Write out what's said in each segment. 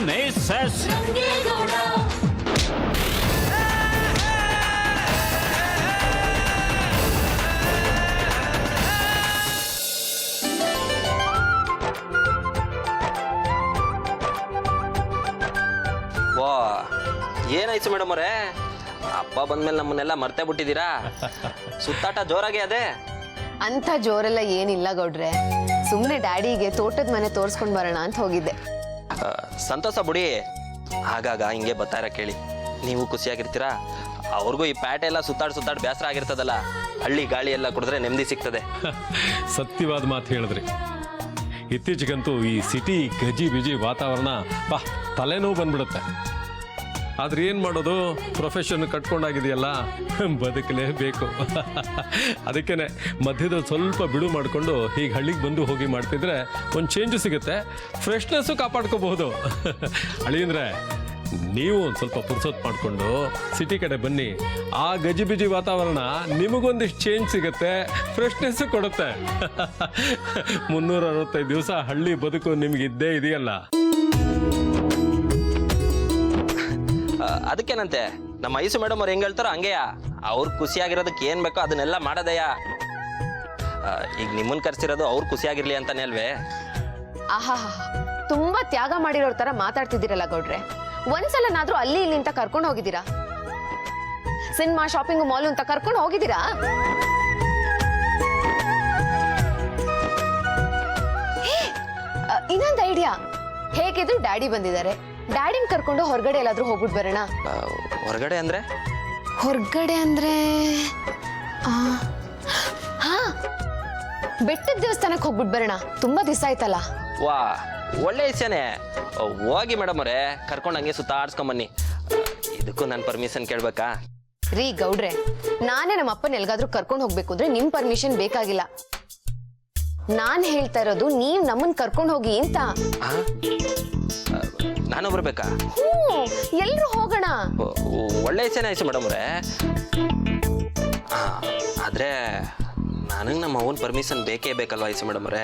Mrs ವಾ, ಏನಾಯ್ತು madam ಅವರೇ, ಹಬ್ಬ ಬಂದ್ಮೇಲೆ ನಮ್ಮನ್ನೆಲ್ಲ ಮರ್ತೇ ಬಿಟ್ಟಿದ್ದೀರಾ? ಸುತ್ತಾಟ ಜೋರಾಗಿ ಅದೇ? ಅಂತ ಜೋರೆಲ್ಲ ಏನಿಲ್ಲ ಗೌಡ್ರೆ, ಸುಮ್ಮನೆ ಡ್ಯಾಡಿಗೆ ತೋಟದ ಮನೆ ತೋರಿಸ್ಕೊಂಡು ಬರೋಣ ಅಂತ ಹೋಗಿದ್ದೆ. ಸಂತೋಷ ಬಿಡಿ, ಆಗಾಗ ಹಿಂಗೆ ಬರ್ತಾರ ಕೇಳಿ, ನೀವು ಖುಷಿಯಾಗಿರ್ತೀರಾ, ಅವ್ರಿಗೂ ಈ ಪ್ಯಾಟೆ ಎಲ್ಲ ಸುತ್ತಾಡ್ ಬೇಸರ ಆಗಿರ್ತದಲ್ಲ, ಹಳ್ಳಿ ಗಾಳಿ ಎಲ್ಲ ಕುಡಿದ್ರೆ ನೆಮ್ಮದಿ ಸಿಗ್ತದೆ. ಸತ್ಯವಾದ ಮಾತು ಹೇಳಿದ್ರಿ. ಇತ್ತೀಚೆಗಂತೂ ಈ ಸಿಟಿ ಗಜಿ ಬಿಜಿ ವಾತಾವರಣ ಬಾ ತಲೆನೋವು ಬಂದ್ಬಿಡುತ್ತೆ. ಆದ್ರೆ ಏನು ಮಾಡೋದು, ಪ್ರೊಫೆಷನ್ ಕಟ್ಕೊಂಡಾಗಿದೆಯಲ್ಲ, ಬದುಕಲೇಬೇಕು. ಅದಕ್ಕೇನೆ ಮಧ್ಯದಲ್ಲಿ ಸ್ವಲ್ಪ ಬಿಡು ಮಾಡಿಕೊಂಡು ಹೀಗೆ ಹಳ್ಳಿಗೆ ಬಂದು ಹೋಗಿ ಮಾಡ್ತಿದ್ರೆ ಒಂದು ಚೇಂಜು ಸಿಗುತ್ತೆ, ಫ್ರೆಶ್ನೆಸ್ಸು ಕಾಪಾಡ್ಕೋಬಹುದು. ಅಳಿಯಂದ್ರೆ ನೀವು ಒಂದು ಸ್ವಲ್ಪ ಪುರ್ಸೊತ್ತು ಮಾಡಿಕೊಂಡು ಸಿಟಿ ಕಡೆ ಬನ್ನಿ, ಆ ಗಜಿಬಿಜಿ ವಾತಾವರಣ ನಿಮಗೊಂದಿಷ್ಟು ಚೇಂಜ್ ಸಿಗುತ್ತೆ, ಫ್ರೆಶ್ನೆಸ್ಸು ಕೊಡುತ್ತೆ. 365 ದಿವಸ ಹಳ್ಳಿ ಬದುಕು ನಿಮ್ಗೆ ಇದ್ದೇ ಇದೆಯಲ್ಲ. ಅದಕ್ಕೇನಂತೆ, ನಮ್ಮ ಐಸು ಮೇಡಮ್ ಅವ್ರು ಹೆಂಗ್ ಹೇಳ್ತಾರೋ ಹಂಗೆಯಾ, ಅವ್ರು ಖುಷಿಯಾಗಿರೋದಕ್ಕೆ ಏನ್ ಬೇಕೋ ಅದನ್ನೆಲ್ಲ ಮಾಡೋದಯ್ಯ. ಈಗ ನಿಮ್ಮನ್ ಕರ್ಸಿರೋದು ಅವ್ರು ಖುಷಿಯಾಗಿರ್ಲಿ ಅಂತಾನೆ ಅಲ್ವೇ? ಆಹಾ, ತುಂಬಾ ತ್ಯಾಗ ಮಾಡಿರೋರ್ ತರ ಮಾತಾಡ್ತಿದ್ದೀರಲ್ಲ ಗೌಡ್ರೆ. ಒಂದ್ಸಲನಾದ್ರೂ ಅಲ್ಲಿ ಇಲ್ಲಿ ಅಂತ ಕರ್ಕೊಂಡು ಹೋಗಿದ್ದೀರಾ? ಸಿನಿಮಾ, ಶಾಪಿಂಗ್, ಮಾಲ್ ಅಂತ ಕರ್ಕೊಂಡು ಹೋಗಿದ್ದೀರಾ? ಇನ್ನೊಂದು ಐಡಿಯಾ, ಹೇಗಿದ್ರು ಡ್ಯಾಡಿ ಬಂದಿದ್ದಾರೆ, ಡ್ಯಾಡಿನ ಕರ್ಕೊಂಡು ಹೊರಗಡೆ ಎಲ್ಲಾದ್ರೂ ಹೋಗ್ಬಿಟ್ಟು ಬರೋಣ. ಹೊರಗಡೆ ಅಂದ್ರೆ? ಹೊರಗಡೆ ಅಂದ್ರೆ ಹಾ, ಬೆಟ್ಟದ ದೇವಸ್ಥಾನಕ್ಕೆ ಹೋಗ್ಬಿಟ್ಟು ಬರೋಣ, ತುಂಬಾ ದಿವಸ ಆಯ್ತಲ್ಲ. ವಾ, ಒಳ್ಳೆ ಇಚ್ಛೆನೆ, ಹೋಗಿ ಮೇಡಮ್ ಅವರೇ, ಕರ್ಕೊಂಡು ಹಂಗೆ ಸುತ್ತಾಡ್ಸ್ಕೊಂಬನ್ನಿ. ಇದಕ್ಕೂ ನಾನು ಪರ್ಮಿಷನ್ ಕೇಳ್ಬೇಕಾ? ರೀ ಗೌಡ್ರೆ, ನಾನೇ ನಮ್ಮ ಅಪ್ಪನ ಎಲ್ಗಾದ್ರೂ ಕರ್ಕೊಂಡು ಹೋಗ್ಬೇಕು ಅಂದ್ರೆ ನಿಮ್ ಪರ್ಮಿಷನ್ ಬೇಕಾಗಿಲ್ಲ. ನಾನ್ ಹೇಳ್ತಾ ಇರೋದು ನೀವ್ ನಮ್ಮನ್ ಕರ್ಕೊಂಡು ಹೋಗಿ ಅಂತ. ನಾನು ಬರ್ಬೇಕಾ? ಎಲ್ರು ಹೋಗೋಣ. ಒಳ್ಳೆ ಇಚ್ಛೆನೆ ಆಯ್ತು ಮೇಡಮ್ ಅವರೇ, ಆದ್ರೆ ನನಗೆ ನಮ್ಮ ಅವನ ಪರ್ಮಿಷನ್ ಬೇಕೇ ಬೇಕಲ್ವಾ ಐಸು ಮೇಡಮ್ ಅವರೇ?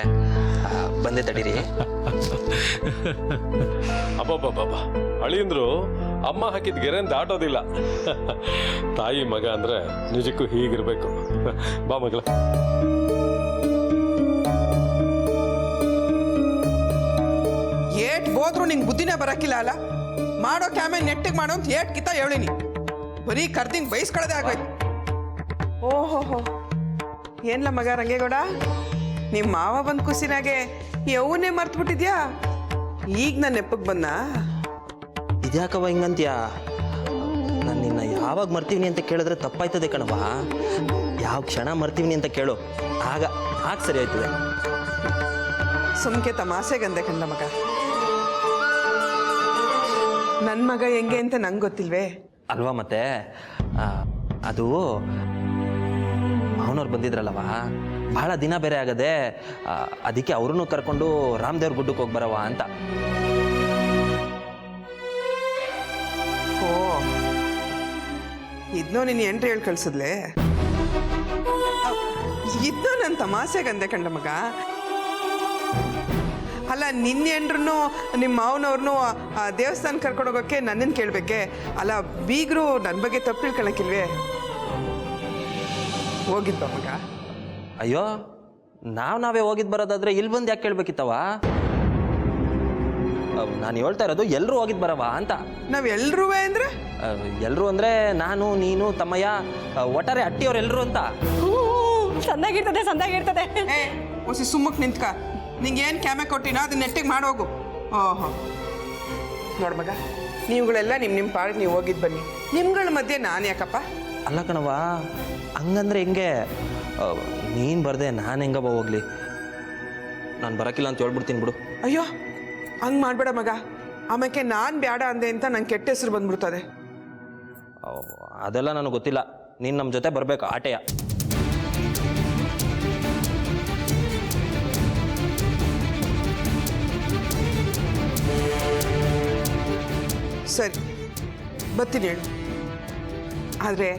ಬಂದೆ ತಡೀರಿ. ಅಬ್ಬಬ್ಬಬ್ಬ, ಅಳಿಯಂದ್ರು ಅಮ್ಮ ಹಾಕಿದ ಗೆರೆ ದಾಟೋದಿಲ್ಲ. ತಾಯಿ ಮಗ ಅಂದ್ರೆ ನಿಜಕ್ಕೂ ಹೀಗಿರ್ಬೇಕು. ಬಾ ಮಗಳ. ಏಟ್ ಹೋದ್ರು ನಿಂಗೆ ಬುದ್ಧಿನೇ ಬರಕ್ಕಿಲ್ಲ ಅಲ್ಲ. ಮಾಡೋ ಕ್ಯಾಮೆ ನೆಟ್ಟಿಗೆ ಮಾಡೋ ಅಂತ ಏಟ್ ಕಿತ್ತ ಹೇಳಿನಿ, ಬರೀ ಕರ್ದಿಂಗ್ ಬಯಸ್ಕೊಳ್ಳೋದೇ ಆಗೋಯ್ತು. ಓಹೋ, ಏನ್ಲ ಮಗ ರಂಗೇಗೌಡ, ನಿಮ್ಮ ಮಾವ ಬಂದ್ ಖುಷಿನಾಗೆ ಯವ್ವನ್ನೇ ಮರ್ತು ಬಿಟ್ಟಿದ್ಯಾ? ಈಗ ನನ್ನ ನೆಪ್ಪಕ್ಕೆ ಬಂದ. ಇದ್ಯಾಕವ ಹಿಂಗಂತ್ಯಾ? ನಾನು ನಿನ್ನ ಯಾವಾಗ ಮರ್ತೀವಿ ಅಂತ ಕೇಳಿದ್ರೆ ತಪ್ಪಾಯ್ತದೆ ಕಣವ. ಯಾವ ಕ್ಷಣ ಮರ್ತೀವಿ ಅಂತ ಕೇಳು, ಆಗ ಸರಿ ಆಯ್ತದೆ. ಸುಮ್ಕೆ ತಮಾಸೆಗಂದೆ ಕಂಡ ಮಗ. ನನ್ನ ಮಗ ಹೆಂಗೆ ಅಂತ ನಂಗೆ ಗೊತ್ತಿಲ್ವೇ? ಅಲ್ವಾ ಮತ್ತೆ, ಅದು ಮಾವನವ್ರು ಬಂದಿದ್ರಲ್ಲವ, ಬಹಳ ದಿನ ಬೇರೆ ಆಗದೆ, ಅದಕ್ಕೆ ಅವ್ರನ್ನೂ ಕರ್ಕೊಂಡು ರಾಮದೇವ್ರ ಗುಡ್ಡಕ್ಕೆ ಹೋಗಿ ಬರವ ಅಂತ. ಓ, ಇದನ್ನೋ ನೀನು ಎಂಟ್ರಿ ಹೇಳಿ ಕಳ್ಸಿದ್ಲೆ? ಇದನ್ನೋ ನನ್ನ ತಮಾಸೆಗಂದೆ ಕಂಡ ಮಗ. ಅಲ್ಲ, ನಿನ್ನೆಂಡ್ರು ನಿಮ್ಮ ಮಾವನವ್ರನ್ನೂ ದೇವಸ್ಥಾನ ಕರ್ಕೊಂಡು ಹೋಗೋಕ್ಕೆ ನನ್ನನ್ನು ಕೇಳಬೇಕೆ? ಅಲ್ಲ, ಬೀಗರು ನನ್ನ ಬಗ್ಗೆ ತಪ್ಪು ತಿಳ್ಕೊಳಕ್ಕಿಲ್ವೇ? ಹೋಗಿದ್ದ ಮಗ? ಅಯ್ಯೋ, ನಾವೇ ಹೋಗಿದ್ ಬರೋದಾದ್ರೆ ಇಲ್ಲಿ ಬಂದು ಯಾಕೆ ಕೇಳ್ಬೇಕಿತ್ತವ? ನಾನು ಹೇಳ್ತಾ ಇರೋದು ಎಲ್ಲರೂ ಹೋಗಿದ್ ಬರವ ಅಂತ. ನಾವೆಲ್ಲರೂ ಅಂದ್ರೆ? ಎಲ್ಲರೂ ಅಂದ್ರೆ ನಾನು, ನೀನು, ತಮ್ಮಯ್ಯ, ಒಟ್ಟಾರೆ ಅಟ್ಟಿಯವ್ರು ಎಲ್ಲರೂ ಅಂತ. ಸಂದಾಗಿರ್ತದೆ. ಹೊಸಿ ಸುಮ್ಮಕ್ಕೆ ನಿಂತ್ಕ. ನಿಂಗೆ ಏನು ಕ್ಯಾಮೆ ಕೊಟ್ಟಿನೋ ಅದನ್ನ ನೆಟ್ಟಿಗೆ ಮಾಡೋಗು. ಓಹೋ, ನೋಡು ಮಗ, ನೀವುಗಳೆಲ್ಲ ನಿಮ್ಮ ಪಾಡಿಗೆ ನೀವು ಹೋಗಿದ್ದು ಬನ್ನಿ. ನಿಮ್ಗಳ ಮಧ್ಯೆ ನಾನು ಯಾಕಪ್ಪ? ಅಲ್ಲ ಕಣವ, ಹಂಗಂದ್ರೆ ಹೆಂಗೆ? ನೀನು ಬರ್ದೆ ನಾನು ಹೆಂಗಪ್ಪ ಹೋಗ್ಲಿ? ನಾನು ಬರೋಕ್ಕಿಲ್ಲ ಅಂತ ಹೇಳ್ಬಿಡ್ತೀನಿ ಬಿಡು. ಅಯ್ಯೋ, ಹಂಗೆ ಮಾಡಬೇಡ ಮಗ. ಆಮೇಲೆ ನಾನು ಬೇಡ ಅಂದೆ ಅಂತ ನಂಗೆ ಕೆಟ್ಟ ಹೆಸರು ಬಂದ್ಬಿಡ್ತದೆ. ಅದೆಲ್ಲ ನನಗೆ ಗೊತ್ತಿಲ್ಲ, ನೀನು ನಮ್ಮ ಜೊತೆ ಬರಬೇಕು ಆಟೆಯ. ಸರಿ, ಬರ್ತೀನಿ ಹೇಳು. ಆದರೆ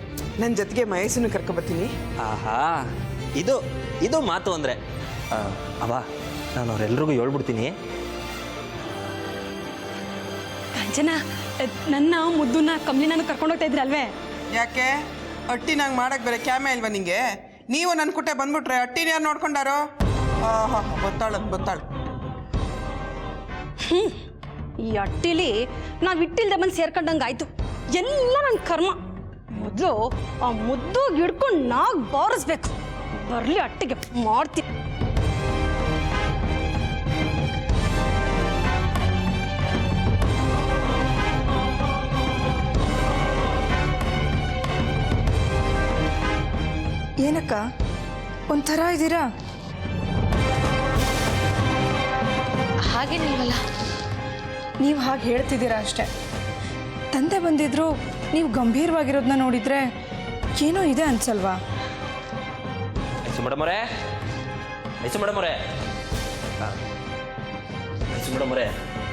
ನನ್ನ ಜೊತೆಗೆ ಮಹೇಶನ್ನು ಕರ್ಕೊಬರ್ತೀನಿ. ಆಹಾ, ಇದು ಮಾತು ಅಂದರೆ. ಅವ, ನಾನು ಅವರೆಲ್ರಿಗೂ ಹೇಳ್ಬಿಡ್ತೀನಿ. ಜನ ನನ್ನ ಮುದ್ದುನ ಕಮ್ಲಿನೂ ಕರ್ಕೊಂಡು ಹೋಗ್ತಾ ಇದ್ರಲ್ವೇ? ಯಾಕೆ ಅಟ್ಟಿ ನಂಗೆ ಮಾಡಕ್ಕೆ ಬೇರೆ ಕ್ಯಾಮೆ ಇಲ್ವಾ ನಿಂಗೆ? ನೀವು ನನ್ನ ಕುಟ್ಟೆ ಬಂದ್ಬಿಟ್ರೆ ಅಟ್ಟಿನ ಯಾರು ನೋಡ್ಕೊಂಡಾರೋ? ಆಹಾ ಗೊತ್ತಾಳ. ಈ ಅಟ್ಟಿಲಿ ನಾವು ಇಟ್ಟಿಲ್ದೆ ಬಂದು ಸೇರ್ಕೊಂಡಂಗೆ ಆಯ್ತು. ಎಲ್ಲ ನನ್ನ ಕರ್ಮ. ಮೊದಲು ಆ ಮುದ್ದು ಹಿಡ್ಕೊಂಡು ನಾಗ್ ಬಾರಿಸ್ಬೇಕು. ಬರಲಿ ಅಟ್ಟಿಗೆ ಮಾಡ್ತೀನಿ. ಏನಕ್ಕ ಒಂಥರ ಇದ್ದೀರಾ? ಹಾಗೇನಿಲ್ವಲ್ಲ. ನೀವು ಹಾಗೆ ಹೇಳ್ತಿದ್ದೀರಾ ಅಷ್ಟೆ. ತಂದೆ ಬಂದಿದ್ರು ನೀವು ಗಂಭೀರವಾಗಿರೋದನ್ನ ನೋಡಿದ್ರೆ ಏನೋ ಇದೆ ಅನ್ಸಲ್ವಾ? ಮೇಡಮರೇ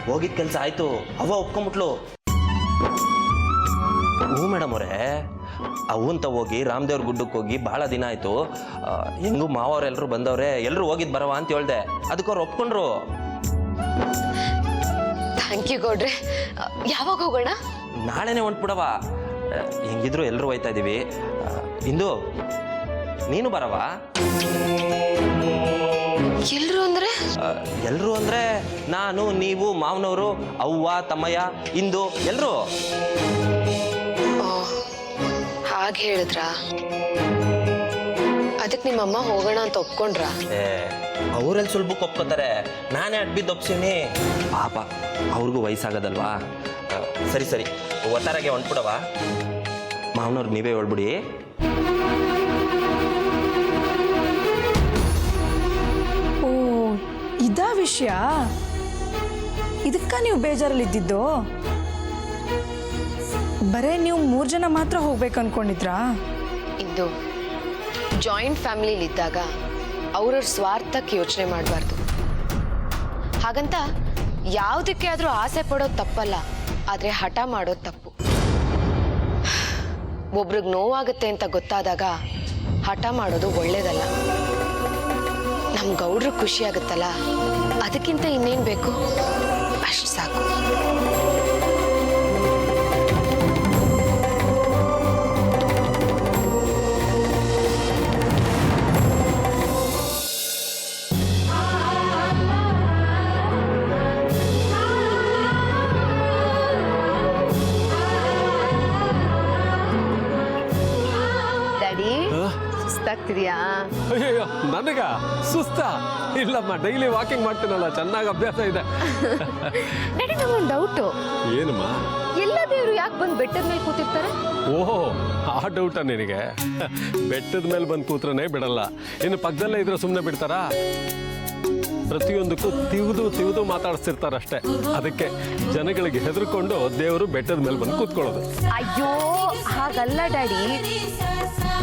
ಹೋಗಿದ್ ಕೆಲಸ ಆಯ್ತು. ಅವ್ವ ಒಪ್ಕೊಂಬಿಟ್ಲು. ಹ್ಞೂ ಮೇಡಮ್ ಅವರೇ, ಅವಂತ ಹೋಗಿ ರಾಮದೇವ್ರ ಗುಡ್ಡಕ್ಕೆ ಹೋಗಿ ಭಾಳ ದಿನ ಆಯಿತು. ಹೆಂಗೂ ಮಾವರೆಲ್ಲರೂ ಬಂದವ್ರೆ, ಎಲ್ಲರೂ ಹೋಗಿದ್ದು ಬರವ ಅಂತ ಹೇಳ್ದೆ. ಅದಕ್ಕೆ ಅವ್ರು ಒಪ್ಕೊಂಡ್ರು. ಥ್ಯಾಂಕ್ ಯು ಗೌಡ್ರೆ. ಯಾವಾಗ ಹೋಗೋಣ? ನಾಳೆನೇ ಹೊಂಟ್ಬಿಡವ. ಹೆಂಗಿದ್ರು ಎಲ್ಲರೂ ಹೋಯ್ತಾ ಇದ್ದೀವಿ. ಇಂದು ನೀನು ಬರವ? ಎಲ್ಲರೂ ಅಂದರೆ ನಾನು, ನೀವು, ಮಾವನವರು, ಅವ್ವ, ತಮ್ಮಯ್ಯ, ಇಂದು ಎಲ್ಲರೂ. ಹಾಗೆ ಹೇಳಿದ್ರಾ? ಅದಕ್ಕೆ ನಿಮ್ಮಮ್ಮ ಹೋಗೋಣ ಅಂತ ಒಪ್ಕೊಂಡ್ರ? ಅವರೆಲ್ಲಿ ಸುಲಭಕ್ಕೆ ಒಪ್ಕೋತಾರೆ, ನಾನೇ ಅಡ್ಬಿದ್ದು ಒಪ್ಸೀನಿ. ಪಾಪ ಅವ್ರಿಗೂ ವಯಸ್ಸಾಗೋದಲ್ವಾ. ಸರಿ ಒತ್ತಾರಾಗೆ ಹೊಂಟ್ಬಿಡವ. ಮಾವನವ್ರಿಗೆ ನೀವೇ ಹೇಳ್ಬಿಡಿ. ಓ ಇದಾ ವಿಷಯ? ಇದಕ್ಕ ನೀವು ಬೇಜಾರಲ್ಲಿದ್ದಿದ್ದು? ಬರೇ ನೀವು 3 ಜನ ಮಾತ್ರ ಹೋಗ್ಬೇಕು ಅನ್ಕೊಂಡಿದ್ರಾ? ಇದು ಜಾಯಿಂಟ್ ಫ್ಯಾಮಿಲಿಲಿ ಇದ್ದಾಗ ಅವ್ರವ್ರ ಸ್ವಾರ್ಥಕ್ಕೆ ಯೋಚನೆ ಮಾಡಬಾರ್ದು. ಹಾಗಂತ ಯಾವುದಕ್ಕೆ ಆದರೂ ಆಸೆ ಪಡೋದು ತಪ್ಪಲ್ಲ, ಆದರೆ ಹಠ ಮಾಡೋದು ತಪ್ಪು. ಒಬ್ರಿಗೆ ನೋವಾಗುತ್ತೆ ಅಂತ ಗೊತ್ತಾದಾಗ ಹಠ ಮಾಡೋದು ಒಳ್ಳೇದಲ್ಲ. ನಮ್ಮ ಗೌಡ್ರಿಗೆ ಖುಷಿ ಆಗುತ್ತಲ್ಲ, ಅದಕ್ಕಿಂತ ಇನ್ನೇನು ಬೇಕು? ಅಷ್ಟು ಸಾಕು. ಸುಸ್ತಾಗ್ತಿದ್ಯಾ? ಅಯ್ಯೋ ನನಗ ಸುಸ್ತ ಇಲ್ಲಮ್ಮ, ಡೈಲಿ ವಾಕಿಂಗ್ ಮಾಡ್ತೀನಲ್ಲ, ಚೆನ್ನಾಗಿ ಅಭ್ಯಾಸ ಇದೆ. ಡ್ಯಾಡಿ, ನಂಗೊಂದು ಡೌಟು. ಏನಮ್ಮ? ಎಲ್ಲ ದೇವರು ಯಾಕೆ ಬಂದು ಬೆಟ್ಟದ ಮೇಲೆ ಕೂತಿರ್ತಾರೆ? ಓಹೋ, ಆ ಡೌಟಾ ನಿನಗೆ? ಬೆಟ್ಟದ ಮೇಲೆ ಬಂದು ಕೂತ್ರನೇ ಬಿಡಲ್ಲ, ಇನ್ನು ಪಕ್ಕದಲ್ಲೇ ಇದ್ರೆ ಸುಮ್ಮನೆ ಬಿಡ್ತಾರಾ? ಪ್ರತಿಯೊಂದಕ್ಕೂ ತಿವಿದು ಮಾತಾಡಿಸ್ತಿರ್ತಾರಷ್ಟೇ. ಅದಕ್ಕೆ ಜನಗಳಿಗೆ ಹೆದರ್ಕೊಂಡು ದೇವರು ಬೆಟ್ಟದ ಮೇಲೆ ಬಂದು ಕೂತ್ಕೊಳ್ಳೋದು. ಅಯ್ಯೋ ಹಾಗಲ್ಲ ಡ್ಯಾಡಿ,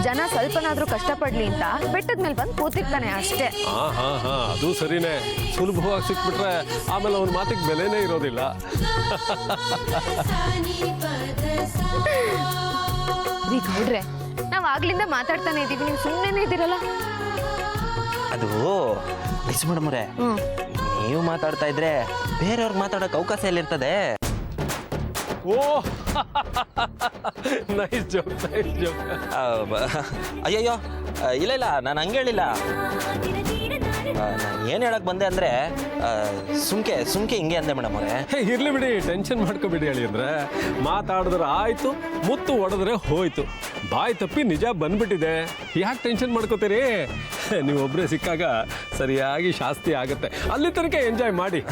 ಜನ ಸ್ವಲ್ಪನಾದ್ರೂ ಕಷ್ಟಪಡ್ಲಿ ಅಂತ ಬೆಟ್ಟದ ಮೇಲೆ ಬಂದು ಕೂತಿರ್ತಾನೆ ಅಷ್ಟೇ. ಹಾ ಅದು ಸರಿನೇ. ಸುಲಭವಾಗಿ ಸಿಕ್ಬಿಟ್ರೆ ಆಮೇಲೆ ಅವನ ಮಾತಿಗೆ ಬೆಲೆನೇ ಇರೋದಿಲ್ಲ. ಗೌಡ್ರೆ, ನಾವ್ ಆಗ್ಲಿಂದ ಮಾತಾಡ್ತಾನೆ ಇದೀವಿ, ನೀವು ಸುಮ್ಮನೆ ಇದ್ದೀರಲ್ಲ. ಅದು ಮೇಡಮರೇ, ನೀವು ಮಾತಾಡ್ತಾ ಇದ್ರೆ ಬೇರೆಯವ್ರಿಗೆ ಮಾತಾಡೋಕೆ ಅವಕಾಶ ಎಲ್ಲಿರ್ತದೆ? ಓ ನೈಸ್ ಜೋಕ್. ಅಯ್ಯಯ್ಯೋ ಇಲ್ಲ, ನಾನು ಹಂಗೆ ಹೇಳಿಲ್ಲ. ನಾನು ಏನು ಹೇಳಕ್ ಬಂದೆ ಅಂದರೆ ಸುಮ್ಕೆ ಹಿಂಗೆ ಅಂದೆ ಮೇಡಮ್ ಅವರೇ. ಇರ್ಲಿ ಬಿಡಿ, ಟೆನ್ಷನ್ ಮಾಡ್ಕೊಬಿಡಿ. ಹೇಳಿ ಅಂದ್ರೆ ಮಾತಾಡಿದ್ರೆ ಆಯ್ತು, ಮುತ್ತು ಹೊಡೆದ್ರೆ ಹೋಯ್ತು. ಬಾಯಿ ತಪ್ಪಿ ನಿಜ ಬಂದ್ಬಿಟ್ಟಿದೆ, ಯಾಕೆ ಟೆನ್ಷನ್ ಮಾಡ್ಕೋತೀರಿ? ನೀವೊಬ್ಬರೇ ಸಿಕ್ಕಾಗ ಸರಿಯಾಗಿ ಶಾಸ್ತಿ ಆಗುತ್ತೆ. ಅಲ್ಲಿ ತನಕ ಎಂಜಾಯ್ ಮಾಡಿ.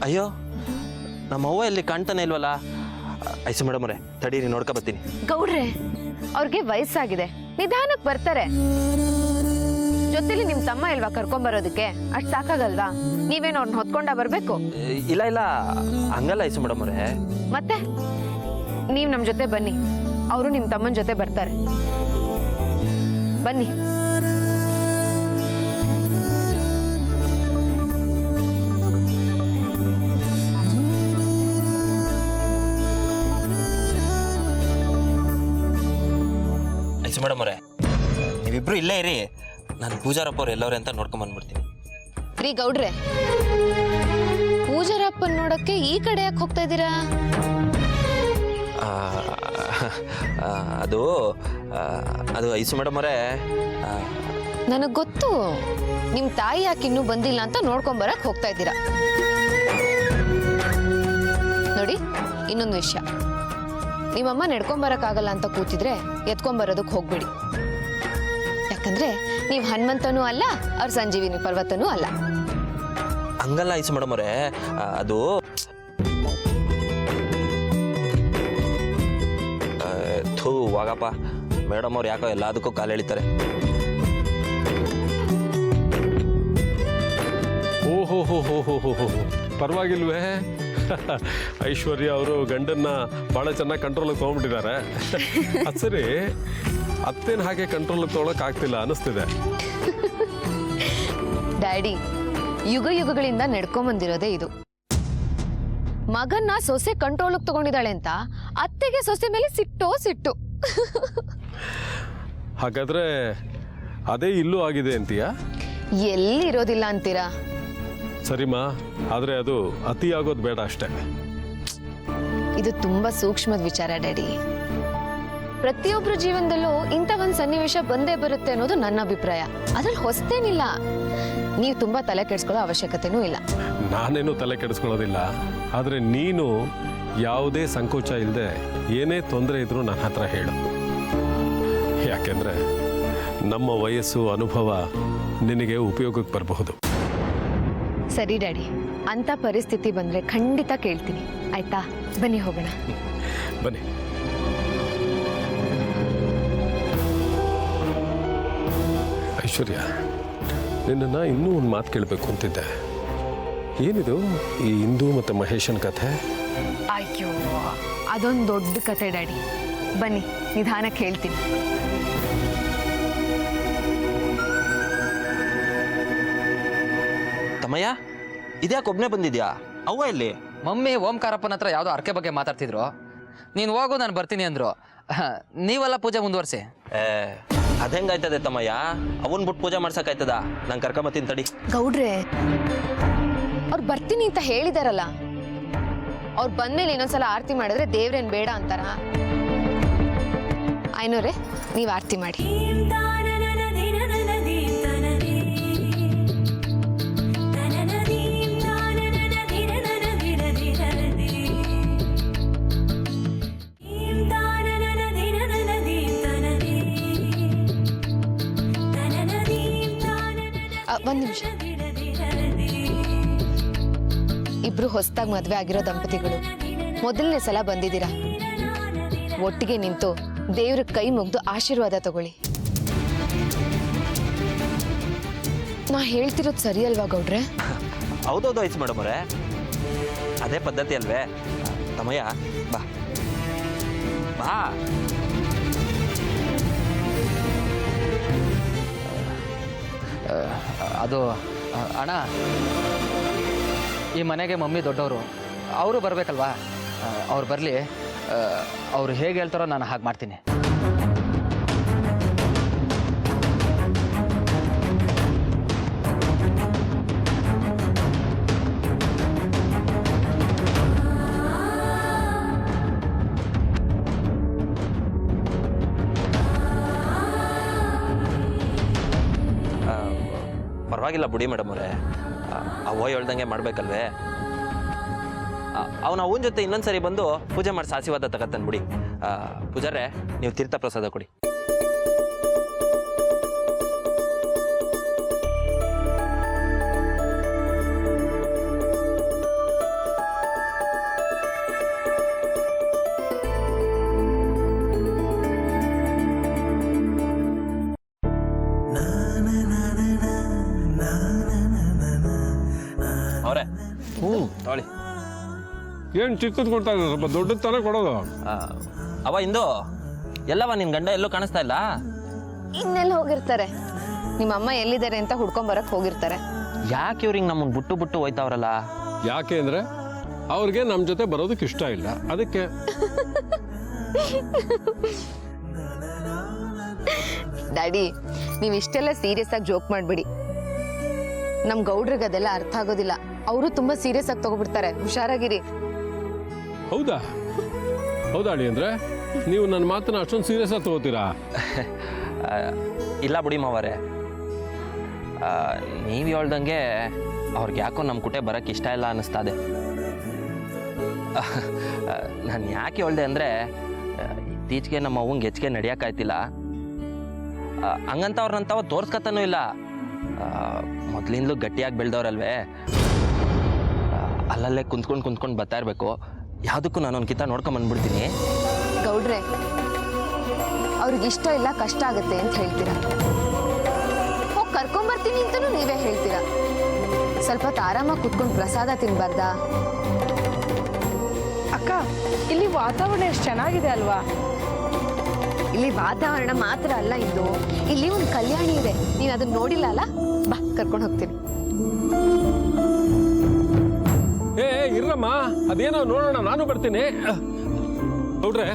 ಅಯ್ಯೋ, ನಮ್ಮ ಅವ್ವ ಎಲ್ಲಿ ಕಾಣ್ತಾನೆ ಇಲ್ವಲ್ಲ? ಐಸು ಮೇಡಮ್ ಅವರೇ, ತಡೀರಿ, ನೋಡ್ಕೊ ಬರ್ತೀನಿ. ಗೌಡ್ರೆ, ಅವ್ರಿಗೆ ವಯಸ್ಸಾಗಿದೆ, ನಿಧಾನಕ್ಕೆ ಬರ್ತಾರೆ. ಜೊತೆಲಿ ನಿಮ್ ತಮ್ಮ ಇಲ್ವಾ ಕರ್ಕೊಂಬರೋದಕ್ಕೆ? ಅಷ್ಟು ಸಾಕಾಗಲ್ವಾ? ನೀವೇನು ಅವ್ರನ್ನ ಹೊತ್ಕೊಂಡ ಬರ್ಬೇಕು? ಇಲ್ಲ ಹಂಗಲ್ಲ ಐಸು ಮೇಡಮ್ ಅವರೇ. ಮತ್ತೆ ನೀವ್ ನಮ್ ಜೊತೆ ಬನ್ನಿ, ಅವರು ನಿಮ್ ತಮ್ಮನ ಜೊತೆ ಬರ್ತಾರೆ. ಬನ್ನಿ. ಮೇಡಮ್ ಅವರೇ, ನೀವಿಬ್ರು ಇಲ್ಲೇ ಇರಿ, ನಾನು ಪೂಜಾರಪ್ಪ ಅವ್ರು ಎಲ್ಲವ್ರೆ ಅಂತ ನೋಡ್ಕೊಂಡ್ ಬಂದ್ಬಿಡ್ತೀನಿ. ರೀ ಗೌಡ್ರೆ, ಪೂಜಾರಪ್ಪನ್ ನೋಡಕ್ಕೆ ಈ ಕಡೆ ಯಾಕೆ ಹೋಗ್ತಾ ಇದ್ದೀರಾ? ಆ, ಅದು ಅದು ಐಸು ಮೇಡಮ್ ಅವರೇ, ನನಗ್ ಗೊತ್ತು, ನಿಮ್ ತಾಯಿ ಯಾಕೆ ಇನ್ನೂ ಬಂದಿಲ್ಲ ಅಂತ ನೋಡ್ಕೊಂಬರಕ್ ಹೋಗ್ತಾ ಇದ್ದೀರಾ. ನೋಡಿ, ಇನ್ನೊಂದು ವಿಷಯ, ನಿಮ್ಮಮ್ಮ ನಡ್ಕೊಂಬರಕ್ಕಾಗಲ್ಲ ಅಂತ ಕೂತಿದ್ರೆ ಎತ್ಕೊಂಬರೋದಕ್ಕೆ ಹೋಗ್ಬೇಡಿ. ಯಾಕಂದ್ರೆ ನೀವು ಹನುಮಂತನೂ ಅಲ್ಲ, ಅವ್ರ ಸಂಜೀವಿನಿ ಪರ್ವತನೂ ಅಲ್ಲ. ಹಂಗಲ್ಲ ಐಸು ಮೇಡಮ್ ಅವರೇ, ಅದು ಥೂ ವಾಗಪ್ಪ, ಮೇಡಮ್ ಅವ್ರು ಯಾಕೋ ಎಲ್ಲದಕ್ಕೂ ಕಾಲು ಎಳಿತಾರೆ. ಓಹೋ ಹೋ ಹೋ ಹೋ ಹೋ ಹೋ ಹೋ, ಪರವಾಗಿಲ್ವೇ? ಐಶ್ವರ್ಯ ಅವರು ಗಂಡನ್ನ ಭಾಳ ಚೆನ್ನಾಗಿ ಕಂಟ್ರೋಲಿಗೆ ತೊಗೊಂಡ್ಬಿಟ್ಟಿದ್ದಾರೆ. ಅದು ಸರಿ, ಅತ್ತೇನು ಹಾಗೆ ಕಂಟ್ರೋಲಿಗೆ ತೊಗೊಳಕ್ ಆಗ್ತಿಲ್ಲ ಅನ್ನಿಸ್ತಿದೆ. ಡ್ಯಾಡಿ, ಯುಗ ಯುಗಗಳಿಂದ ನಡ್ಕೊಂಬಂದಿರೋದೇ ಇದು. ಮಗನ್ನ ಸೊಸೆ ಕಂಟ್ರೋಲಿಗೆ ತಗೊಂಡಿದ್ದಾಳೆ ಅಂತ ಅತ್ತೆಗೆ ಸೊಸೆ ಮೇಲೆ ಸಿಟ್ಟು. ಹಾಗಾದ್ರೆ ಅದೇ ಇಲ್ಲೂ ಆಗಿದೆ ಅಂತೀಯಾ? ಎಲ್ಲಿ ಇರೋದಿಲ್ಲ ಅಂತೀರಾ? ಸರಿಮಾ, ಆದರೆ ಅದು ಅತಿ ಆಗೋದು ಬೇಡ ಅಷ್ಟೇ. ಇದು ತುಂಬಾ ಸೂಕ್ಷ್ಮದ ವಿಚಾರ ಡ್ಯಾಡಿ. ಪ್ರತಿಯೊಬ್ಬರ ಜೀವನದಲ್ಲೂ ಇಂಥ ಒಂದು ಸನ್ನಿವೇಶ ಬಂದೇ ಬರುತ್ತೆ ಅನ್ನೋದು ನನ್ನ ಅಭಿಪ್ರಾಯ. ಅದ್ರಲ್ಲಿ ಹೊಸ್ತೇನಿಲ್ಲ. ನೀವು ತುಂಬಾ ತಲೆ ಕೆಡಿಸ್ಕೊಳ್ಳೋ ಅವಶ್ಯಕತೆನೂ ಇಲ್ಲ. ನಾನೇನು ತಲೆ ಕೆಡಿಸ್ಕೊಳ್ಳೋದಿಲ್ಲ, ಆದರೆ ನೀನು ಯಾವುದೇ ಸಂಕೋಚ ಇಲ್ಲದೆ ಏನೇ ತೊಂದರೆ ಇದ್ರೂ ನನ್ನ ಹತ್ರ ಹೇಳು. ಯಾಕೆಂದ್ರೆ ನಮ್ಮ ವಯಸ್ಸು, ಅನುಭವ ನಿನಗೆ ಉಪಯೋಗಕ್ಕೆ ಬರಬಹುದು. ಸರಿ ಡ್ಯಾಡಿ, ಅಂತ ಪರಿಸ್ಥಿತಿ ಬಂದ್ರೆ ಖಂಡಿತ ಕೇಳ್ತೀನಿ, ಆಯ್ತಾ? ಬನ್ನಿ ಹೋಗೋಣ. ಬನ್ನಿ. ಐಶ್ವರ್ಯ, ನಿನ್ನನ್ನು ಇನ್ನೂ ಒಂದು ಮಾತು ಕೇಳಬೇಕು ಅಂತಿದ್ದೆ. ಏನಿದು ಈ ಇಂದು ಮತ್ತು ಮಹೇಶನ್ ಕಥೆ? ಅಯ್ಯೋ, ಅದೊಂದು ದೊಡ್ಡ ಕತೆ ಡ್ಯಾಡಿ. ಬನ್ನಿ, ನಿಧಾನಕ್ಕೆ ಹೇಳ್ತೀನಿ. ತಮ್ಮಯ್ಯ, ಇದ್ಯಾಕೆ ಒಬ್ಬನೇ ಬಂದಿದ್ಯಾ? ಅವ್ವ ಎಲ್ಲಿ? ಮಮ್ಮಿ ಓಂಕಾರಪ್ಪನ ಹತ್ರ ಯಾವುದೋ ಅರ್ಕೆ ಬಗ್ಗೆ ಮಾತಾಡ್ತಿದ್ರು. ನೀನು ಹೋಗು, ನಾನು ಬರ್ತೀನಿ ಅಂದರು. ನೀವೆಲ್ಲ ಪೂಜೆ ಮುಂದುವರಿಸಿ. ಅದೆಂಗಾಯ್ತದೆ ತಮ್ಮಯ್ಯ? ಅವನ್ ಬಿಟ್ಟು ಪೂಜೆ ಮಾಡ್ಸಕ್ಕಾಯ್ತದ? ನಾನು ಕರ್ಕೊಂಬತ್ತೀನಿ ತಡಿ. ಗೌಡ್ರೆ, ಅವ್ರು ಬರ್ತೀನಿ ಅಂತ ಹೇಳಿದಾರಲ್ಲ, ಅವ್ರು ಬಂದ್ಮೇಲೆ ಇನ್ನೊಂದ್ಸಲ ಆರತಿ ಮಾಡಿದ್ರೆ ದೇವ್ರೇನ್ ಬೇಡ ಅಂತಾರ? ಐನೋರೆ, ನೀವು ಆರತಿ ಮಾಡಿ. ಒಂದ್ ನಿಮಿಷ. ಇಬ್ರು ಹೊಸದಾಗಿ ಮದ್ವೆ ಆಗಿರೋ ದಂಪತಿಗಳು ಮೊದಲನೇ ಸಲ ಬಂದಿದ್ದೀರಾ. ಒಟ್ಟಿಗೆ ನಿಂತು ದೇವ್ರ ಕೈ ಮುಗ್ದು ಆಶೀರ್ವಾದ ತಗೊಳ್ಳಿ. ನಾ ಹೇಳ್ತಿರೋದು ಸರಿ ಅಲ್ವಾ ಗೌಡ್ರೆ? ಹೌದೌದು ಐಸ್ ಮೇಡಮ್ ಅವರೇ, ಅದೇ ಪದ್ಧತಿ ಅಲ್ವೇ? ತಮ್ಮಯ್ಯ ಬಾ ಬಾ. ಅದು ಅಣ್ಣ, ಈ ಮನೆಗೆ ಮಮ್ಮಿ ದೊಡ್ಡವರು, ಅವರು ಬರಬೇಕಲ್ವಾ? ಅವ್ರು ಬರಲಿ. ಅವ್ರು ಹೇಗೆ ಹೇಳ್ತಾರೋ ನಾನು ಹಾಗೆ ಮಾಡ್ತೀನಿ. ಪರವಾಗಿಲ್ಲ ಬಿಡಿ ಮೇಡಮ್ ಅವರೇ, ಅವ್ವ ಹೇಳ್ದಂಗೆ ಮಾಡ್ಬೇಕಲ್ವೇ? ಅವನ ಅವನ ಜೊತೆ ಇನ್ನೊಂದ್ಸರಿ ಬಂದು ಪೂಜೆ ಮಾಡಿಸಿ ಆಶೀರ್ವಾದ ತಗತ್ತಾನೆ ಬಿಡಿ. ಪೂಜಾರೆ, ನೀವು ತೀರ್ಥ ಪ್ರಸಾದ ಕೊಡಿ. ಅವರೇ ತೊಗೊಳ್ಳಿ. ಏನು ಚಿಕ್ಕದು ಕೊಡ್ತಾ ಇದ್ದಾರೆ, ಸ್ವಲ್ಪ ದೊಡ್ಡದು ತಾನೇ ಕೊಡೋದು. ಅವ ಇಂದು ಎಲ್ಲವ ನಿನ್ ಗಂಡ ಎಲ್ಲೂ ಕಾಣಿಸ್ತಾ ಇಲ್ಲ? ಇನ್ನೆಲ್ಲಿ ಹೋಗಿರ್ತಾರೆ? ನಿಮ್ಮ ಅಮ್ಮ ಎಲ್ಲಿದ್ದಾರೆ ಅಂತ ಹುಡ್ಕೊಂಬರಕ್ ಹೋಗಿರ್ತಾರೆ. ಯಾಕೆ ಇವ್ರಿಗೆ ನಮ್ಮನ್ನು ಬಿಟ್ಟು ಬಿಟ್ಟು ಹೋಯ್ತಾವ್ರಲ್ಲ? ಯಾಕೆ ಅಂದರೆ ಅವ್ರಿಗೆ ನಮ್ಮ ಜೊತೆ ಬರೋದಕ್ಕೆ ಇಷ್ಟ ಇಲ್ಲ, ಅದಕ್ಕೆ. ಡ್ಯಾಡಿ, ನೀವು ಇಷ್ಟೆಲ್ಲ ಸೀರಿಯಸ್ ಆಗಿ ಜೋಕ್ ಮಾಡಬೇಡಿ. ನಮ್ ಗೌಡ್ರಿಗೆ ಅದೆಲ್ಲ ಅರ್ಥ ಆಗೋದಿಲ್ಲ. ಅವರು ತುಂಬಾ ಸೀರಿಯಸ್ ಆಗಿ ತಗೋಬಿಡ್ತಾರೆ. ಹುಷಾರಾಗಿರಿ. ಹೌದಾ ಹೌದಾ ಅಳಿ ಅಂದ್ರೆ ನೀವು ನನ್ನ ಮಾತನ್ನ ಅಷ್ಟೊಂದು ಸೀರಿಯಸ್ ಆಗಿ ತಗೋತೀರಾ? ಇಲ್ಲ ಬಿಡಿ ಮಾವರೇ, ನೀವು ಹೇಳ್ದಂಗೆ ಅವ್ರಿಗೆ ಯಾಕೋ ನಮ್ಮ ಕುಟೆ ಬರೋಕ್ಕೆ ಇಷ್ಟ ಇಲ್ಲ ಅನ್ನಿಸ್ತದೆ. ನಾನು ಯಾಕೆ ಹೇಳ್ದೆ ಅಂದರೆ ಇತ್ತೀಚೆಗೆ ನಮ್ಮ ಅವ್ವಂಗೆ ಹೆಚ್ಚಿಗೆ ನಡೆಯೋಕ್ಕಾಯ್ತಿಲ್ಲ. ಹಂಗಂತ ಅವ್ರನ್ನಂತವ ತೋರ್ಸ್ಕತ್ತನೂ ಇಲ್ಲ. ಮೊದಲಿಂದಲೂ ಗಟ್ಟಿಯಾಗಿ ಬೆಳೆದವ್ರಲ್ವೇ, ಅಲ್ಲಲ್ಲೇ ಕುಂತ್ಕೊಂಡು ಬರ್ತಾ ಇರಬೇಕು. ಯಾವುದಕ್ಕೂ ನಾನು ಒಂದು ಕಿತ್ತ ನೋಡ್ಕೊಂಬಂದ್ಬಿಡ್ತೀನಿ. ಗೌಡ್ರೆ, ಅವ್ರಿಗೆ ಇಷ್ಟ ಇಲ್ಲ, ಕಷ್ಟ ಆಗುತ್ತೆ ಅಂತ ಹೇಳ್ತೀರಾ. ಹೋಗಿ ಕರ್ಕೊಂಬರ್ತೀನಿ ಅಂತಲೂ ನೀವೇ ಹೇಳ್ತೀರಾ. ಸ್ವಲ್ಪ ಹೊತ್ತು ಆರಾಮಾಗಿ ಕುತ್ಕೊಂಡು ಪ್ರಸಾದ ತಿನ್ಬಾರ್ದಾ? ಅಕ್ಕ, ಇಲ್ಲಿ ವಾತಾವರಣ ಎಷ್ಟು ಚೆನ್ನಾಗಿದೆ ಅಲ್ವಾ? ಇಲ್ಲಿ ವಾತಾವರಣ ಮಾತ್ರ ಅಲ್ಲ, ಇಂದು ಇಲ್ಲಿ ಒಂದು ಕಲ್ಯಾಣಿ ಇದೆ. ನೀನು ಅದನ್ನ ನೋಡಿಲ್ಲ ಅಲ್ಲ? ಬಾ, ಕರ್ಕೊಂಡು ಹೋಗ್ತೀನಿ. ಇರ್ರಮ್ಮ, ಅದೇನೋ ನೋಡೋಣ, ನಾನು ಬರ್ತೀನಿ. ನೋಡ್ರೆ,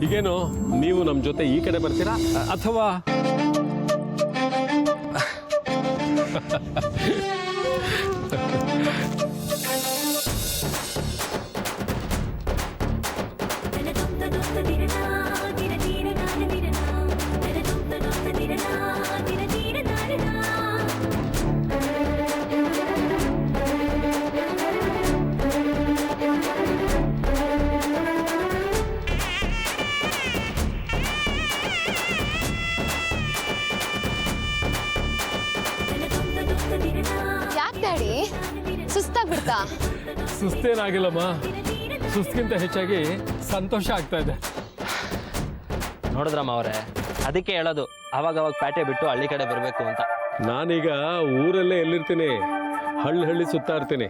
ಈಗೇನು ನೀವು ನಮ್ಮ ಜೊತೆ ಈ ಕಡೆ ಬರ್ತೀರಾ ಅಥವಾ? ಯಾಕೆ ಡ್ಯಾಡಿ ಸುಸ್ತಾಗ್ಬಿಡ್ತಾ? ಸುಸ್ತೇನಾಗಿಲ್ಲಮ್ಮ, ಸುಸ್ತಿಗಿಂತ ಹೆಚ್ಚಾಗಿ ಸಂತೋಷ ಆಗ್ತಾ ಇದೆ. ನೋಡಿದ್ರಮ್ಮ ಅವರೇ, ಅದಕ್ಕೆ ಹೇಳೋದು ಅವಾಗವಾಗ ಪ್ಯಾಟೆ ಬಿಟ್ಟು ಹಳ್ಳಿ ಕಡೆ ಬರಬೇಕು ಅಂತ. ನಾನೀಗ ಊರಲ್ಲೇ ಎಲ್ಲಿರ್ತೀನಿ, ಹಳ್ಳಿ ಸುತ್ತಾ ಇರ್ತೀನಿ.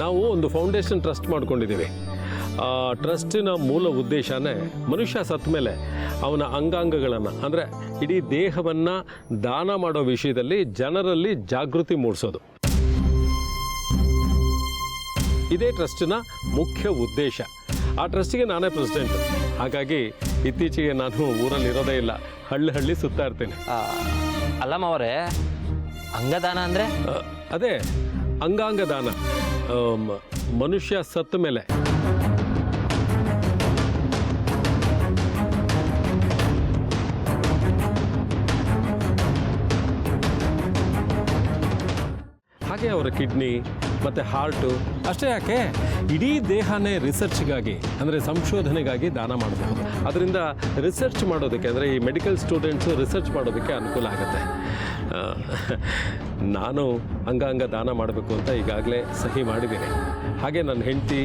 ನಾವು ಒಂದು ಫೌಂಡೇಶನ್ ಟ್ರಸ್ಟ್ ಮಾಡ್ಕೊಂಡಿದ್ದೀವಿ. ಆ ಟ್ರಸ್ಟಿನ ಮೂಲ ಉದ್ದೇಶನೇ ಮನುಷ್ಯ ಸತ್ತ ಮೇಲೆ ಅವನ ಅಂಗಾಂಗಗಳನ್ನು, ಅಂದರೆ ಇಡೀ ದೇಹವನ್ನು ದಾನ ಮಾಡೋ ವಿಷಯದಲ್ಲಿ ಜನರಲ್ಲಿ ಜಾಗೃತಿ ಮೂಡಿಸೋದು. ಇದೇ ಟ್ರಸ್ಟಿನ ಮುಖ್ಯ ಉದ್ದೇಶ. ಆ ಟ್ರಸ್ಟಿಗೆ ನಾನೇ ಪ್ರೆಸಿಡೆಂಟ್. ಹಾಗಾಗಿ ಇತ್ತೀಚೆಗೆ ನಾನು ಊರಲ್ಲಿ ಇರೋದೇ ಇಲ್ಲ, ಹಳ್ಳಿ ಸುತ್ತಾ ಇರ್ತೀನಿ. ಅಲ್ಲಮ್ಮ ಅವರೇ, ಅಂಗದಾನ ಅಂದರೆ? ಅದೇ ಅಂಗಾಂಗ ದಾನ. ಮನುಷ್ಯ ಸತ್ತ ಮೇಲೆ ಹಾಗೆ ಅವರ ಕಿಡ್ನಿ ಮತ್ತು ಹಾರ್ಟು ಅಷ್ಟೇ ಯಾಕೆ, ಇಡೀ ದೇಹನೇ ರಿಸರ್ಚ್ಗಾಗಿ, ಅಂದರೆ ಸಂಶೋಧನೆಗಾಗಿ ದಾನ ಮಾಡಬಹುದು. ಅದರಿಂದ ರಿಸರ್ಚ್ ಮಾಡೋದಕ್ಕೆ, ಅಂದರೆ ಈ ಮೆಡಿಕಲ್ ಸ್ಟೂಡೆಂಟ್ಸು ರಿಸರ್ಚ್ ಮಾಡೋದಕ್ಕೆ ಅನುಕೂಲ ಆಗುತ್ತೆ. ನಾನು ಅಂಗಾಂಗ ದಾನ ಮಾಡಬೇಕು ಅಂತ ಈಗಾಗಲೇ ಸಹಿ ಮಾಡಿದ್ದೀನಿ. ಹಾಗೆ ನನ್ನ ಹೆಂಡತಿ,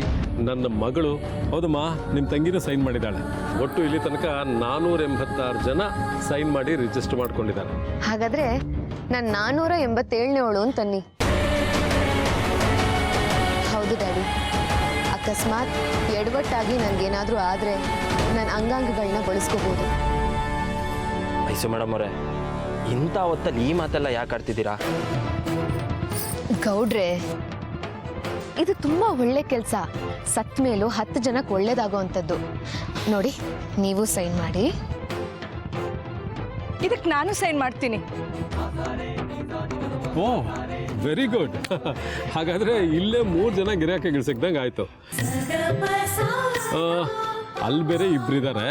ನನ್ನ ಮಗಳು, ಹೌದಮ್ಮ ನಿಮ್ಮ ತಂಗಿನೂ ಸೈನ್ ಮಾಡಿದ್ದಾಳೆ. ಒಟ್ಟು ಇಲ್ಲಿ ತನಕ 486 ಜನ ಸೈನ್ ಮಾಡಿ ರಿಜಿಸ್ಟರ್ ಮಾಡ್ಕೊಂಡಿದ್ದಾರೆ. ಹಾಗಾದ್ರೆ ನಾನು 487ನೇವಳು ಅಂತನ್ನಿ. ಹೌದು ಡ್ಯಾಡಿ, ಅಕಸ್ಮಾತ್ ಎಡವಟ್ಟಾಗಿ ನನಗೇನಾದರೂ ಆದರೆ ನನ್ನ ಅಂಗಾಂಗಗಳನ್ನ ಬಳಸ್ಕೋಬೋದು. ಐಸು ಮೇಡಮ್ ಅವರೇ, ಇಂಥ ಹೊತ್ತಲ್ಲಿ ಈ ಮಾತೆಲ್ಲ ಯಾಕೆ ಆಡ್ತಿದ್ದೀರಾ? ಗೌಡ್ರೆ, ಇದು ತುಂಬ ಒಳ್ಳೆ ಕೆಲಸ. ಸತ್ತ ಮೇಲೂ 10 ಜನಕ್ಕೆ ಒಳ್ಳೇದಾಗೋ ಅಂಥದ್ದು. ನೋಡಿ, ನೀವು ಸೈನ್ ಮಾಡಿ. ಇದಕ್ಕೆ ನಾನು ಸೈನ್ ಮಾಡ್ತೀನಿ. ಓ, ವೆರಿ ಗುಡ್. ಹಾಗಾದರೆ ಇಲ್ಲೇ 3 ಜನ ಗಿರಾಕಿಗಳು ಸಿಕ್ದಂಗೆ ಆಯಿತು. ಅಲ್ಲಿ ಬೇರೆ ಇಬ್ಬರಿದ್ದಾರೆ.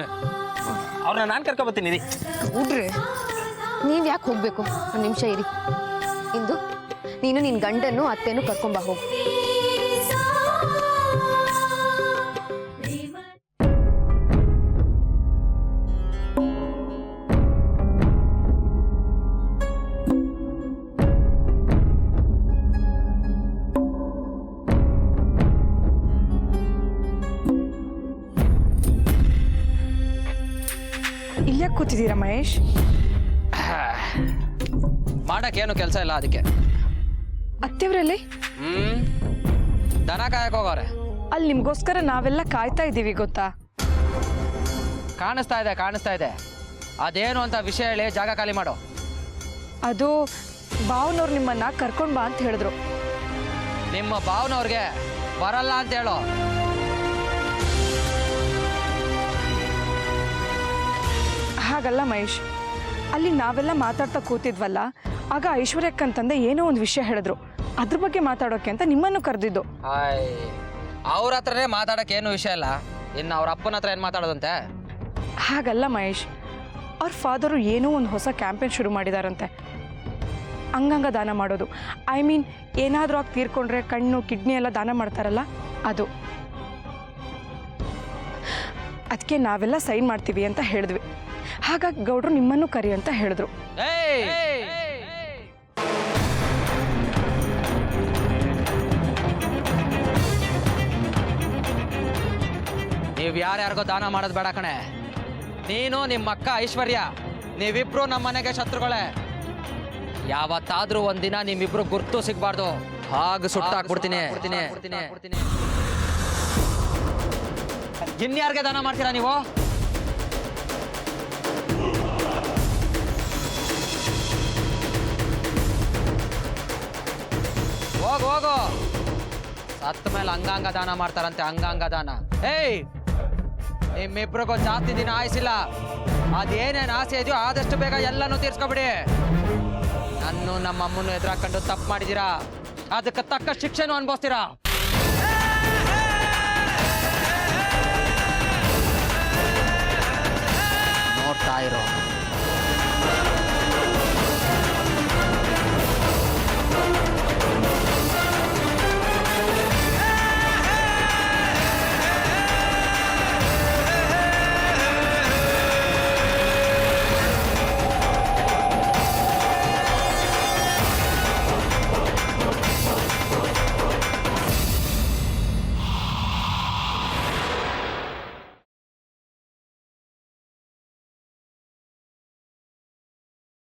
ಅವ್ರನ್ನ ನಾನು ಕರ್ಕೊಬತ್ತೀನಿ. ಗೌಡ್ರೆ, ನೀವು ಯಾಕೆ ಹೋಗಬೇಕು? ಒಂದು ನಿಮಿಷ ಇರಿ. ಇಂದು ನೀನು ನಿನ್ನ ಗಂಡನ್ನು ಅತ್ತೆನೂ ಕರ್ಕೊಂಬ ಹೋಗು. ಇಲ್ಲೇ ಕೂತಿದ್ದೀರಾ ಮಹೇಶ್? ಮಾಡಕ್ಕೇನು ಕೆಲಸ ಇಲ್ಲ ಅದಕ್ಕೆ. ಅತ್ತೆಯವರಲ್ಲಿ ದನ ಕಾಯಕ್ಕೆ ಹೋಗೋರೆ. ಅಲ್ಲಿ ನಿಮ್ಗೋಸ್ಕರ ನಾವೆಲ್ಲ ಕಾಯ್ತಾ ಇದ್ದೀವಿ ಗೊತ್ತಾ? ಕಾಣಿಸ್ತಾ ಇದೆ. ಅದೇನು ಅಂತ ವಿಷಯ ಹೇಳಿ ಜಾಗ ಖಾಲಿ ಮಾಡು. ಅದು ಭಾವನವ್ರು ನಿಮ್ಮನ್ನ ಕರ್ಕೊಂಡು ಬಾ ಅಂತ ಹೇಳಿದ್ರು. ನಿಮ್ಮ ಭಾವನವ್ರಿಗೆ ಬರಲ್ಲ ಅಂತ ಹೇಳು. ಹಾಗಲ್ಲ ಮಹೇಶ್, ಅಲ್ಲಿ ನಾವೆಲ್ಲ ಮಾತಾಡ್ತಾ ಕೂತಿದ್ವಲ್ಲ, ಆಗ ಐಶ್ವರ್ಯಕ್ಕಂತಂದೆ ಏನೋ ಒಂದು ವಿಷಯ ಹೇಳಿದ್ರು, ಅದ್ರ ಬಗ್ಗೆ ಮಾತಾಡೋಕೆ ಅಂತ ನಿಮ್ಮನ್ನು ಕರೆದಿದ್ದು. ಅವ್ರ ಹತ್ರನೇ ಮಾತಾಡಕ್ಕೆ ಏನು ವಿಷಯ ಇಲ್ಲ, ಇನ್ನು ಅವ್ರ ಅಪ್ಪನ ಹತ್ರ ಏನು ಮಾತಾಡೋದಂತೆ? ಹಾಗಲ್ಲ ಮಹೇಶ್, ಅವ್ರ ಫಾದರು ಏನೋ ಒಂದು ಹೊಸ ಕ್ಯಾಂಪೇನ್ ಶುರು ಮಾಡಿದಾರಂತೆ, ಅಂಗಾಂಗ ದಾನ ಮಾಡೋದು. ಐ ಮೀನ್ ಏನಾದರೂ ಆಗಿ ತೀರ್ಕೊಂಡ್ರೆ ಕಣ್ಣು ಕಿಡ್ನಿ ಎಲ್ಲ ದಾನ ಮಾಡ್ತಾರಲ್ಲ ಅದು. ಅದಕ್ಕೆ ನಾವೆಲ್ಲ ಸೈನ್ ಮಾಡ್ತೀವಿ ಅಂತ ಹೇಳಿದ್ವಿ. ಹಾಗಾಗಿ ಗೌಡ್ರು ನಿಮ್ಮನ್ನು ಕರಿ ಅಂತ ಹೇಳಿದ್ರು. ನೀವು ಯಾರ್ಯಾರಿಗೋ ದಾನ ಮಾಡೋದು ಬೇಡ ಕಣೆ. ನೀನು ನಿಮ್ಮ ಅಕ್ಕ ಐಶ್ವರ್ಯ ನೀವಿಬ್ರು ನಮ್ಮ ಮನೆಗೆ ಶತ್ರುಗಳೇ. ಯಾವತ್ತಾದ್ರೂ ಒಂದಿನ ನಿಮ್ಮಿಬ್ರು ಗುರ್ತು ಸಿಗ್ಬಾರ್ದು, ಹಾಗೆ ಸುಟ್ಟಾಕ್ಬಿಡ್ತೀನಿ. ಇನ್ಯಾರಿಗೆ ದಾನ ಮಾಡ್ತೀರಾ ನೀವು? ಹೋಗು ಸತ್ತ ಮೇಲೆ ಅಂಗಾಂಗ ದಾನ ಮಾಡ್ತಾರಂತೆ, ಅಂಗಾಂಗ ದಾನ. ಏಯ್, ನಿಮ್ಮಿಬ್ರಿಗೂ ಜಾಸ್ತಿ ದಿನ ಆಯ್ಸಿಲ್ಲ. ಅದೇನೇನು ಆಸೆ ಇದೆಯೋ ಆದಷ್ಟು ಬೇಗ ಎಲ್ಲನೂ ತೀರ್ಸ್ಕೊಬಿಡಿ. ನನ್ನ ನಮ್ಮಮ್ಮನ್ನು ಎದುರಾಕೊಂಡು ತಪ್ಪು ಮಾಡಿದ್ದೀರಾ, ಅದಕ್ಕೆ ತಕ್ಕ ಶಿಕ್ಷೆನೂ ಅನುಭವಿಸ್ತೀರಾ.